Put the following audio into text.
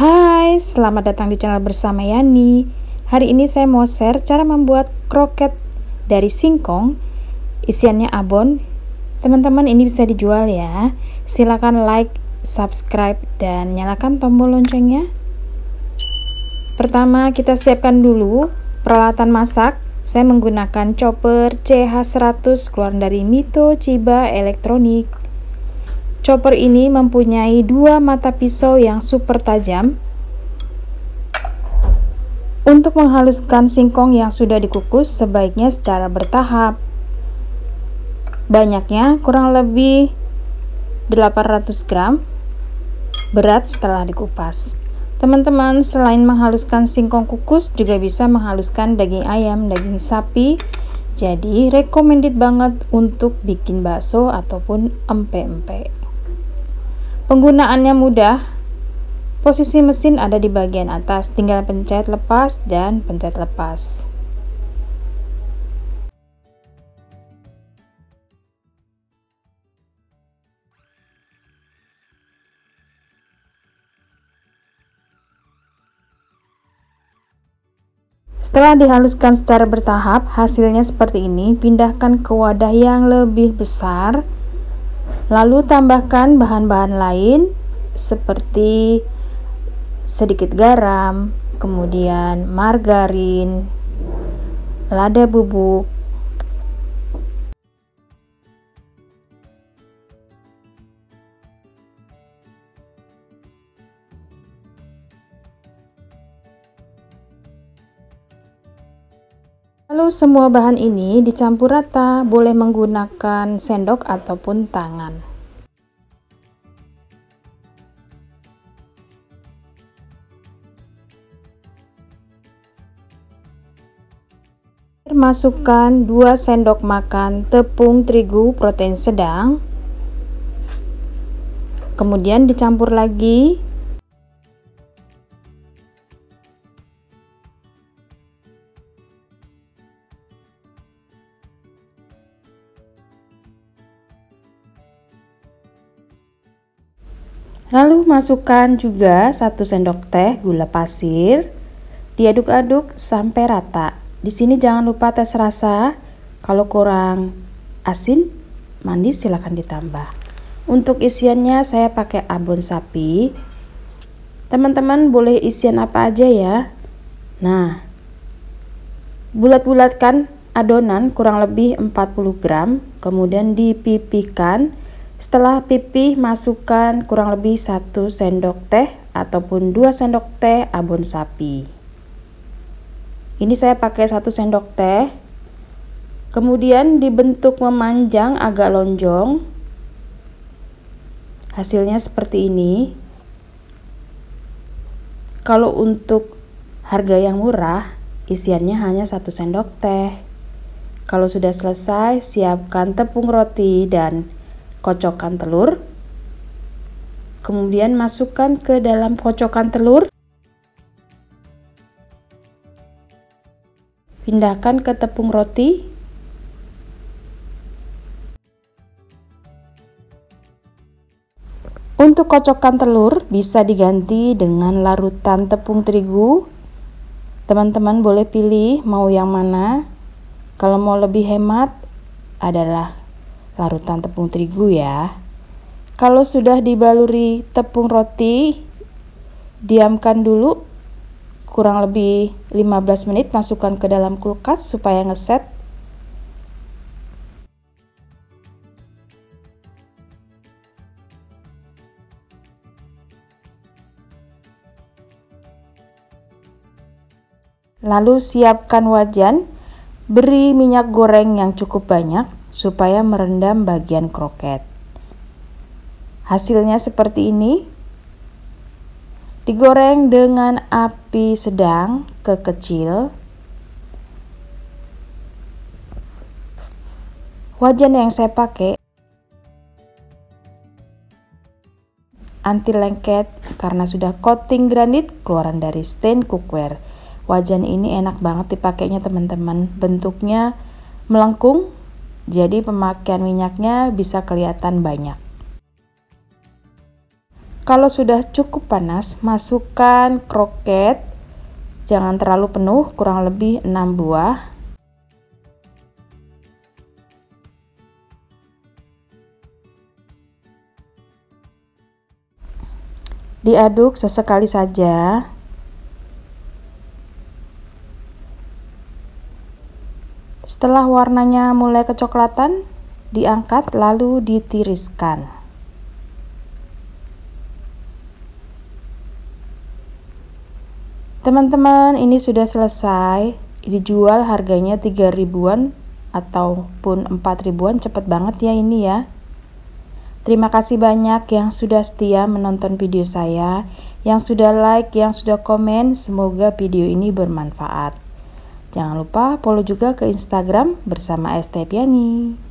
Hai, selamat datang di channel bersama Yani. Hari ini saya mau share cara membuat kroket dari singkong. Isiannya abon. Teman-teman, ini bisa dijual ya. Silakan like, subscribe, dan nyalakan tombol loncengnya. Pertama, kita siapkan dulu peralatan masak. Saya menggunakan chopper CH100 keluaran dari Mito Chiba Elektronik. Chopper ini mempunyai dua mata pisau yang super tajam. Untuk menghaluskan singkong yang sudah dikukus, sebaiknya secara bertahap. Banyaknya kurang lebih 800 gram, berat setelah dikupas. Teman-teman, selain menghaluskan singkong kukus, juga bisa menghaluskan daging ayam, daging sapi. Jadi recommended banget untuk bikin bakso ataupun empek-empek. Penggunaannya mudah. Posisi mesin ada di bagian atas, tinggal pencet lepas dan pencet lepas. Setelah dihaluskan secara bertahap, hasilnya seperti ini. Pindahkan ke wadah yang lebih besar. Lalu tambahkan bahan-bahan lain seperti sedikit garam, kemudian margarin, lada bubuk, lalu semua bahan ini dicampur rata, boleh menggunakan sendok ataupun tangan. Masukkan 2 sendok makan tepung terigu protein sedang, kemudian dicampur lagi. Lalu masukkan juga 1 sendok teh gula pasir, diaduk-aduk sampai rata. Di sini jangan lupa tes rasa. Kalau kurang asin, manis silahkan ditambah. Untuk isiannya saya pakai abon sapi. Teman-teman boleh isian apa aja ya. Nah, bulat-bulatkan adonan kurang lebih 40 gram, kemudian dipipihkan. Setelah pipih, masukkan kurang lebih 1 sendok teh ataupun 2 sendok teh abon sapi. Ini saya pakai 1 sendok teh. Kemudian dibentuk memanjang agak lonjong. Hasilnya seperti ini. Kalau untuk harga yang murah, isiannya hanya 1 sendok teh. Kalau sudah selesai, siapkan tepung roti dan kocokan telur. Kemudian masukkan ke dalam kocokan telur. Pindahkan ke tepung roti. Untuk kocokan telur bisa diganti dengan larutan tepung terigu. Teman-teman boleh pilih mau yang mana. Kalau mau lebih hemat adalah larutan tepung terigu ya. Kalau sudah dibaluri tepung roti, diamkan dulu kurang lebih 15 menit, masukkan ke dalam kulkas supaya ngeset. Lalu siapkan wajan, beri minyak goreng yang cukup banyak supaya merendam bagian kroket. Hasilnya seperti ini. Digoreng dengan api sedang ke kecil. Wajan yang saya pakai anti lengket karena sudah coating granit keluaran dari Stain Cookware. Wajan ini enak banget dipakainya teman-teman. Bentuknya melengkung, jadi pemakaian minyaknya bisa kelihatan banyak. Kalau sudah cukup panas, masukkan kroket. Jangan terlalu penuh, kurang lebih 6 buah. Diaduk sesekali saja. Setelah warnanya mulai kecoklatan, diangkat lalu ditiriskan. Teman-teman, ini sudah selesai. Dijual harganya 3 ribuan ataupun 4 ribuan, cepet banget ya ini ya. Terima kasih banyak yang sudah setia menonton video saya, yang sudah like, yang sudah komen. Semoga video ini bermanfaat. Jangan lupa follow juga ke Instagram bersama Estepiani.